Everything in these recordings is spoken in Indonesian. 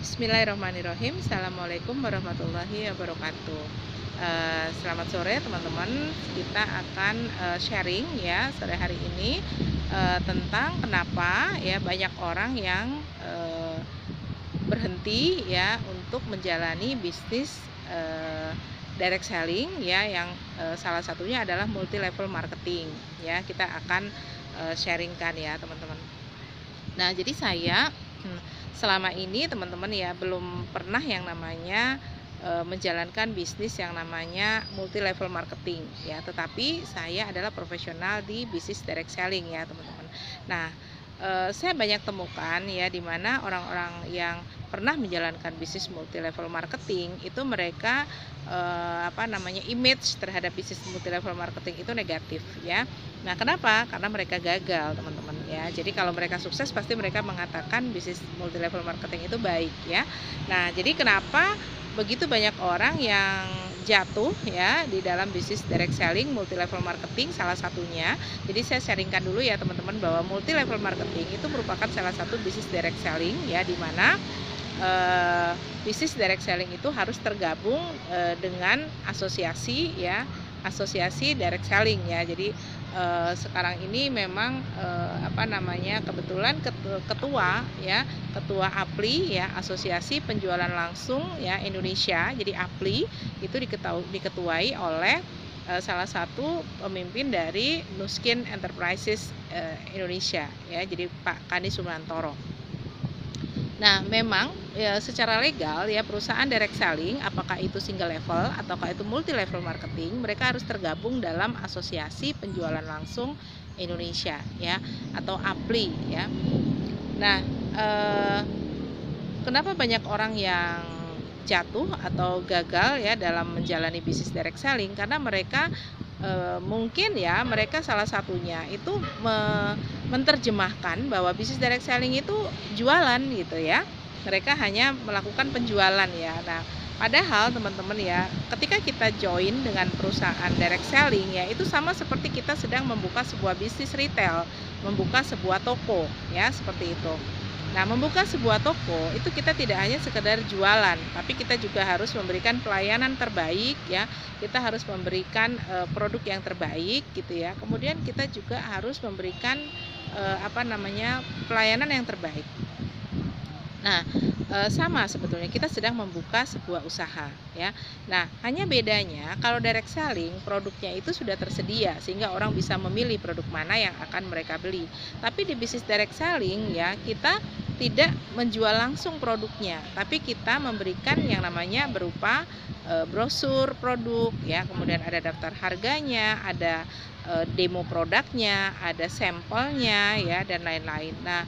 Bismillahirrahmanirrahim. Assalamualaikum warahmatullahi wabarakatuh. Selamat sore teman-teman. Kita akan sharing ya sore hari ini tentang kenapa ya banyak orang yang berhenti ya untuk menjalani bisnis direct selling ya yang salah satunya adalah multi level marketing ya. Kita akan sharingkan ya teman-teman. Nah, jadi saya selama ini teman-teman ya belum pernah yang namanya menjalankan bisnis yang namanya multi level marketing ya, tetapi saya adalah profesional di bisnis direct selling ya teman-teman. Nah, saya banyak temukan ya di mana orang-orang yang pernah menjalankan bisnis multi level marketing itu mereka image terhadap bisnis multi level marketing itu negatif ya. Nah, kenapa? Karena mereka gagal teman-teman ya. Jadi kalau mereka sukses pasti mereka mengatakan bisnis multi level marketing itu baik ya. Nah, jadi kenapa begitu banyak orang yang jatuh ya di dalam bisnis direct selling multi level marketing salah satunya. Jadi saya sharingkan dulu ya teman-teman bahwa multi level marketing itu merupakan salah satu bisnis direct selling ya, di mana bisnis direct selling itu harus tergabung dengan asosiasi ya, asosiasi direct selling ya. Jadi sekarang ini memang kebetulan ketua ya, ketua APLI ya, Asosiasi Penjualan Langsung ya Indonesia. Jadi APLI itu diketuai oleh salah satu pemimpin dari Nuskin Enterprises Indonesia ya, jadi Pak Kandi Sumantoro. Nah, memang ya, secara legal ya perusahaan direct selling apakah itu single level ataukah itu multi level marketing, mereka harus tergabung dalam Asosiasi Penjualan Langsung Indonesia ya, atau APLI ya. Nah, kenapa banyak orang yang jatuh atau gagal ya dalam menjalani bisnis direct selling? Karena mereka mungkin ya mereka salah satunya itu menerjemahkan bahwa bisnis direct selling itu jualan gitu ya. Mereka hanya melakukan penjualan ya. Nah, padahal teman-teman ya, ketika kita join dengan perusahaan direct selling ya, itu sama seperti kita sedang membuka sebuah bisnis retail, membuka sebuah toko ya, seperti itu. Nah, membuka sebuah toko itu kita tidak hanya sekedar jualan, tapi kita juga harus memberikan pelayanan terbaik ya. Kita harus memberikan produk yang terbaik gitu ya. Kemudian kita juga harus memberikan pelayanan yang terbaik. Nah, sama sebetulnya kita sedang membuka sebuah usaha ya. Nah, hanya bedanya kalau direct selling produknya itu sudah tersedia sehingga orang bisa memilih produk mana yang akan mereka beli. Tapi di bisnis direct selling ya, kita tidak menjual langsung produknya, tapi kita memberikan yang namanya berupa brosur produk ya, kemudian ada daftar harganya, ada demo produknya, ada sampelnya ya, dan lain-lain. Nah,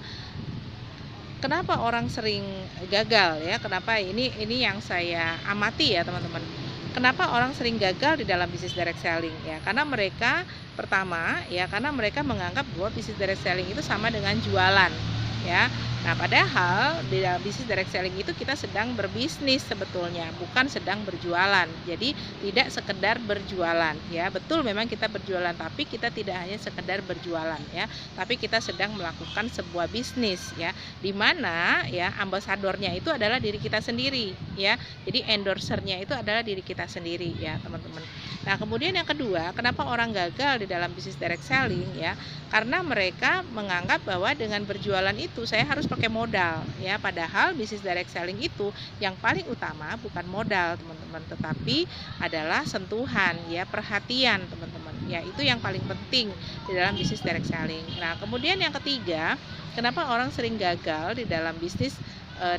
kenapa orang sering gagal ya? Kenapa ini yang saya amati ya teman-teman. Kenapa orang sering gagal di dalam bisnis direct selling ya? Karena mereka pertama ya, karena mereka menganggap bahwa bisnis direct selling itu sama dengan jualan ya. Nah, padahal di dalam bisnis direct selling itu kita sedang berbisnis sebetulnya, bukan sedang berjualan. Jadi tidak sekedar berjualan ya. Betul memang kita berjualan, tapi kita tidak hanya sekedar berjualan ya, tapi kita sedang melakukan sebuah bisnis ya, di mana ya ambasadornya itu adalah diri kita sendiri ya. Jadi endorsernya itu adalah diri kita sendiri ya, teman-teman. Nah, kemudian yang kedua, kenapa orang gagal di dalam bisnis direct selling ya? Karena mereka menganggap bahwa dengan berjualan itu saya harus pakai modal ya, padahal bisnis direct selling itu yang paling utama bukan modal teman-teman, tetapi adalah sentuhan ya, perhatian teman-teman ya, itu yang paling penting di dalam bisnis direct selling. Nah, kemudian yang ketiga, kenapa orang sering gagal di dalam bisnis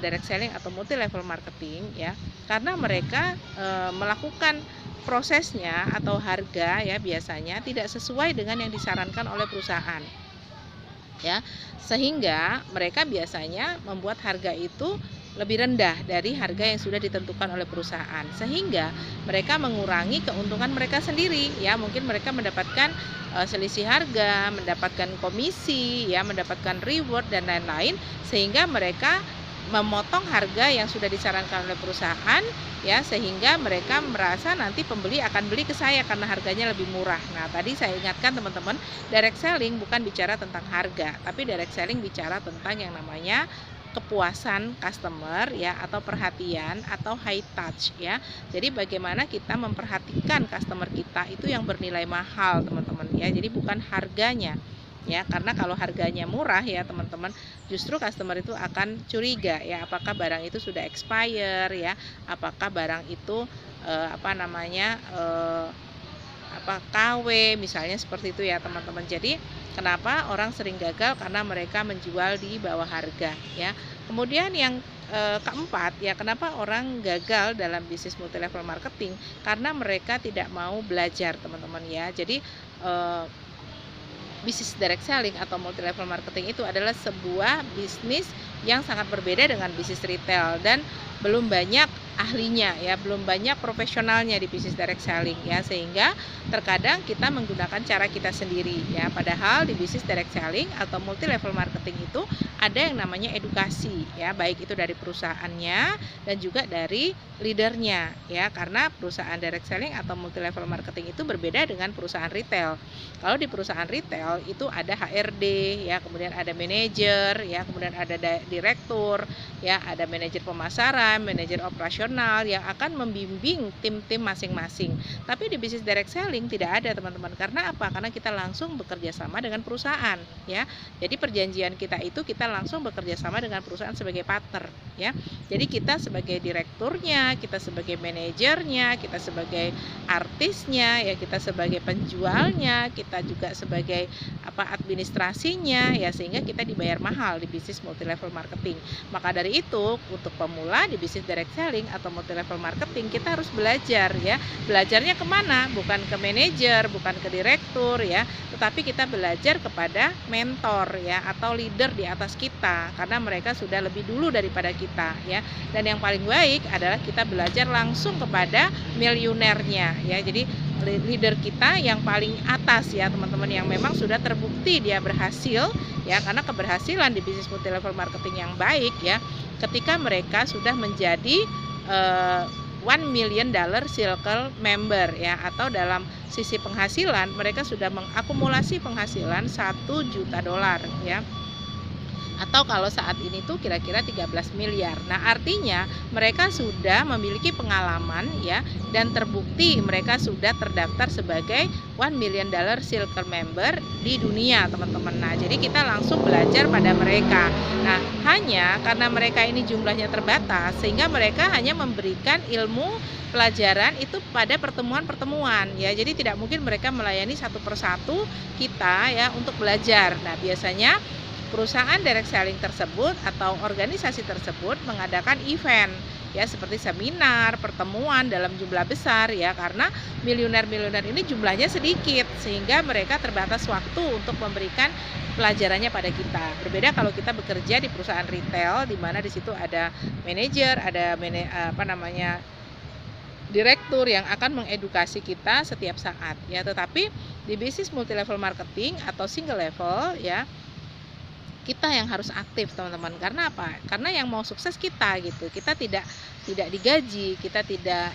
direct selling atau multi level marketing ya, karena mereka melakukan prosesnya atau harga ya biasanya tidak sesuai dengan yang disarankan oleh perusahaan ya, sehingga mereka biasanya membuat harga itu lebih rendah dari harga yang sudah ditentukan oleh perusahaan, sehingga mereka mengurangi keuntungan mereka sendiri ya. Mungkin mereka mendapatkan selisih harga, mendapatkan komisi ya, mendapatkan reward dan lain-lain, sehingga mereka memotong harga yang sudah disarankan oleh perusahaan ya, sehingga mereka merasa nanti pembeli akan beli ke saya karena harganya lebih murah. Nah, tadi saya ingatkan teman-teman, direct selling bukan bicara tentang harga, tapi direct selling bicara tentang yang namanya kepuasan customer ya, atau perhatian atau high touch ya. Jadi bagaimana kita memperhatikan customer kita itu yang bernilai mahal teman-teman ya. Jadi bukan harganya ya, karena kalau harganya murah ya teman-teman, justru customer itu akan curiga ya, apakah barang itu sudah expire ya, apakah barang itu KW misalnya, seperti itu ya teman-teman. Jadi kenapa orang sering gagal, karena mereka menjual di bawah harga ya. Kemudian yang keempat ya, kenapa orang gagal dalam bisnis multi level marketing, karena mereka tidak mau belajar teman-teman ya. Jadi bisnis direct selling atau multi level marketing itu adalah sebuah bisnis yang sangat berbeda dengan bisnis retail, dan belum banyak ahlinya ya, belum banyak profesionalnya di bisnis direct selling ya, sehingga terkadang kita menggunakan cara kita sendiri ya. Padahal di bisnis direct selling atau multi level marketing itu ada yang namanya edukasi ya, baik itu dari perusahaannya dan juga dari leadernya ya, karena perusahaan direct selling atau multi level marketing itu berbeda dengan perusahaan retail. Kalau di perusahaan retail itu ada HRD ya, kemudian ada manajer ya, kemudian ada direktur ya, ada manajer pemasaran, manajer operasional yang akan membimbing tim-tim masing-masing. Tapi di bisnis direct selling tidak ada teman-teman. Karena apa? Karena kita langsung bekerja sama dengan perusahaan ya. Jadi perjanjian kita itu kita langsung bekerja sama dengan perusahaan sebagai partner ya. Jadi kita sebagai direkturnya, kita sebagai manajernya, kita sebagai artisnya ya, kita sebagai penjualnya, kita juga sebagai administrasinya ya, sehingga kita dibayar mahal di bisnis multi level marketing. Maka dari itu, untuk pemula di bisnis direct selling atau multi level marketing, kita harus belajar ya. Belajarnya kemana? Bukan ke manajer, bukan ke direktur ya, tetapi kita belajar kepada mentor ya, atau leader di atas kita, karena mereka sudah lebih dulu daripada kita ya. Dan yang paling baik adalah kita belajar langsung kepada miliunernya ya. Jadi leader kita yang paling atas ya teman-teman, yang memang sudah terbukti dia berhasil ya, karena keberhasilan di bisnis multi level marketing yang baik ya, ketika mereka sudah menjadi $1 million circle member ya, atau dalam sisi penghasilan mereka sudah mengakumulasi penghasilan $1 juta ya, atau kalau saat ini tuh kira-kira 13 miliar. Nah, artinya mereka sudah memiliki pengalaman ya, dan terbukti mereka sudah terdaftar sebagai $1 million circle member di dunia teman-teman. Nah, jadi kita langsung belajar pada mereka. Nah, hanya karena mereka ini jumlahnya terbatas, sehingga mereka hanya memberikan ilmu pelajaran itu pada pertemuan-pertemuan ya. Jadi tidak mungkin mereka melayani satu persatu kita ya untuk belajar. Nah, biasanya perusahaan direct selling tersebut atau organisasi tersebut mengadakan event ya, seperti seminar, pertemuan dalam jumlah besar ya, karena miliuner-miliuner ini jumlahnya sedikit, sehingga mereka terbatas waktu untuk memberikan pelajarannya pada kita. Berbeda kalau kita bekerja di perusahaan retail, di mana di situ ada manajer, ada direktur yang akan mengedukasi kita setiap saat ya. Tetapi di bisnis multi level marketing atau single level ya, kita yang harus aktif teman-teman. Karena apa? Karena yang mau sukses kita gitu. Kita tidak digaji, kita tidak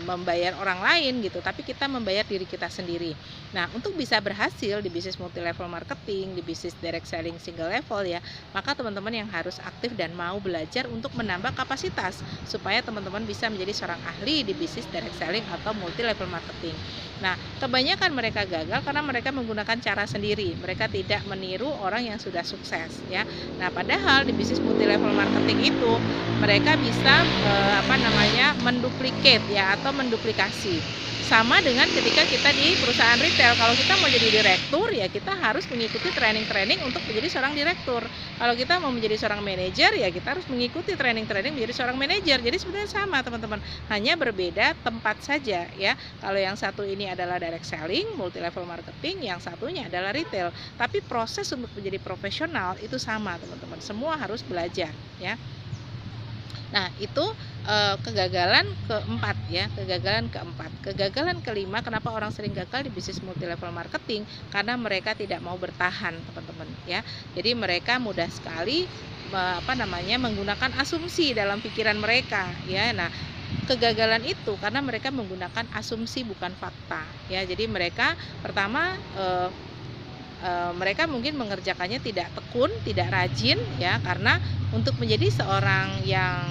membayar orang lain gitu, tapi kita membayar diri kita sendiri. Nah, untuk bisa berhasil di bisnis multi level marketing, di bisnis direct selling single level ya, maka teman-teman yang harus aktif dan mau belajar untuk menambah kapasitas supaya teman-teman bisa menjadi seorang ahli di bisnis direct selling atau multi level marketing. Nah, kebanyakan mereka gagal karena mereka menggunakan cara sendiri. Mereka tidak meniru orang yang sudah sukses ya. Nah, padahal di bisnis multi level marketing itu mereka bisa menduplikat ya, atau menduplikasi. Sama dengan ketika kita di perusahaan retail, kalau kita mau jadi direktur ya kita harus mengikuti training-training untuk menjadi seorang direktur. Kalau kita mau menjadi seorang manajer ya kita harus mengikuti training-training menjadi seorang manajer. Jadi sebenarnya sama teman-teman, hanya berbeda tempat saja ya. Kalau yang satu ini adalah direct selling, multi level marketing, yang satunya adalah retail. Tapi proses untuk menjadi profesional itu sama teman-teman. Semua harus belajar ya. Nah, itu kegagalan keempat ya, kegagalan keempat. Kegagalan kelima, kenapa orang sering gagal di bisnis multi level marketing? Karena mereka tidak mau bertahan, teman-teman ya. Jadi mereka mudah sekali menggunakan asumsi dalam pikiran mereka ya. Nah, kegagalan itu karena mereka menggunakan asumsi bukan fakta ya. Jadi mereka pertama mereka mungkin mengerjakannya tidak tekun, tidak rajin ya, karena untuk menjadi seorang yang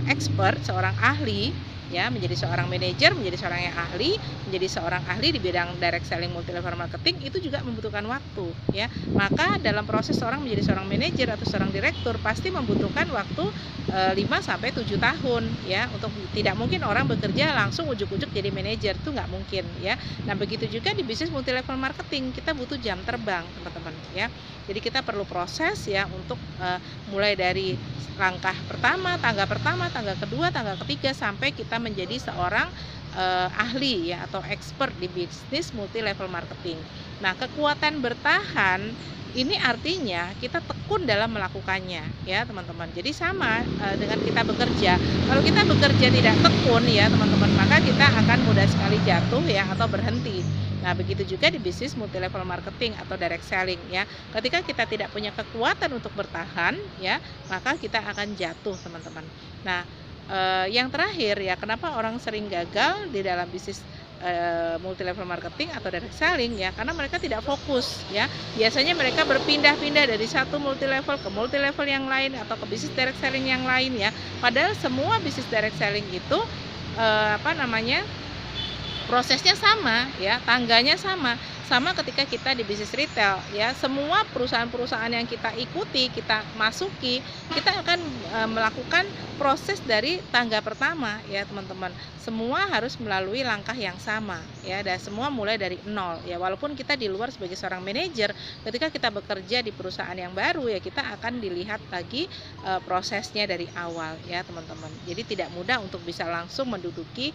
expert, seorang ahli ya, menjadi seorang manajer, menjadi seorang yang ahli, menjadi seorang ahli di bidang direct selling multi level marketing itu juga membutuhkan waktu ya. Maka dalam proses seorang menjadi seorang manajer atau seorang direktur pasti membutuhkan waktu 5 sampai 7 tahun ya. Untuk tidak mungkin orang bekerja langsung ujuk-ujuk jadi manajer, itu nggak mungkin ya. Nah, begitu juga di bisnis multi level marketing, kita butuh jam terbang, teman-teman ya. Jadi kita perlu proses ya untuk mulai dari langkah pertama, tangga kedua, tangga ketiga sampai kita menjadi seorang ahli ya atau expert di bisnis multi level marketing. Nah, kekuatan bertahan ini artinya kita tekun dalam melakukannya ya, teman-teman. Jadi sama dengan kita bekerja. Kalau kita bekerja tidak tekun ya, teman-teman, maka kita akan mudah sekali jatuh ya atau berhenti. Nah, begitu juga di bisnis multi level marketing atau direct selling ya. Ketika kita tidak punya kekuatan untuk bertahan ya, maka kita akan jatuh, teman-teman. Nah, yang terakhir ya, kenapa orang sering gagal di dalam bisnis multi level marketing atau direct selling ya, karena mereka tidak fokus ya. Biasanya mereka berpindah-pindah dari satu multi level ke multi level yang lain atau ke bisnis direct selling yang lain ya. Padahal semua bisnis direct selling itu prosesnya sama ya, tangganya sama. Sama ketika kita di bisnis retail ya, semua perusahaan-perusahaan yang kita ikuti, kita masuki, kita akan melakukan proses dari tangga pertama ya, teman-teman. Semua harus melalui langkah yang sama ya, dan semua mulai dari nol ya. Walaupun kita di luar sebagai seorang manajer, ketika kita bekerja di perusahaan yang baru ya, kita akan dilihat lagi prosesnya dari awal ya, teman-teman. Jadi tidak mudah untuk bisa langsung menduduki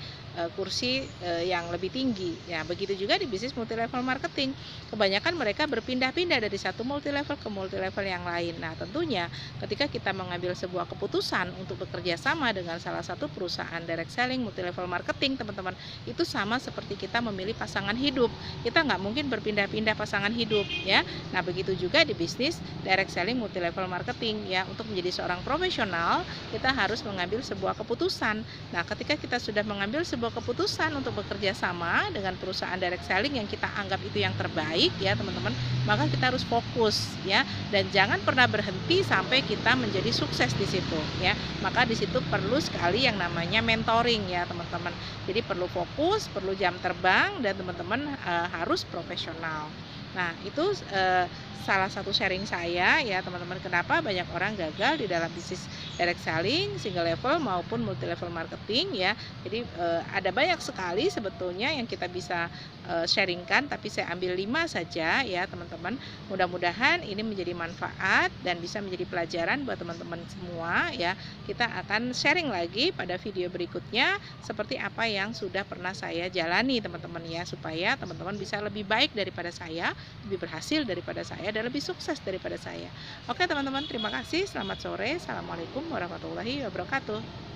kursi yang lebih tinggi ya. Begitu juga di bisnis multi level marketing, kebanyakan mereka berpindah-pindah dari satu multi level ke multi level yang lain. Nah, tentunya ketika kita mengambil sebuah keputusan untuk bekerja sama dengan salah satu perusahaan direct selling multi level marketing, teman-teman, itu sama seperti kita memilih pasangan hidup. Kita nggak mungkin berpindah-pindah pasangan hidup ya. Nah, begitu juga di bisnis direct selling multi level marketing ya. Untuk menjadi seorang profesional, kita harus mengambil sebuah keputusan. Nah, ketika kita sudah mengambil sebuah keputusan untuk bekerja sama dengan perusahaan direct selling yang kita anggap itu yang terbaik ya, teman-teman, maka kita harus fokus ya, dan jangan pernah berhenti sampai kita menjadi sukses di situ ya. Maka di situ perlu sekali yang namanya mentoring ya, teman-teman. Jadi perlu fokus, perlu jam terbang, dan teman-teman harus profesional. Nah, itu salah satu sharing saya ya, teman-teman, kenapa banyak orang gagal di dalam bisnis direct selling, single level maupun multi level marketing ya. Jadi ada banyak sekali sebetulnya yang kita bisa sharingkan, tapi saya ambil 5 saja ya, teman-teman. Mudah-mudahan ini menjadi manfaat dan bisa menjadi pelajaran buat teman-teman semua ya. Kita akan sharing lagi pada video berikutnya seperti apa yang sudah pernah saya jalani, teman-teman ya, supaya teman-teman bisa lebih baik daripada saya, lebih berhasil daripada saya, dan lebih sukses daripada saya. Oke, teman-teman, terima kasih. Selamat sore. Assalamualaikum warahmatullahi wabarakatuh.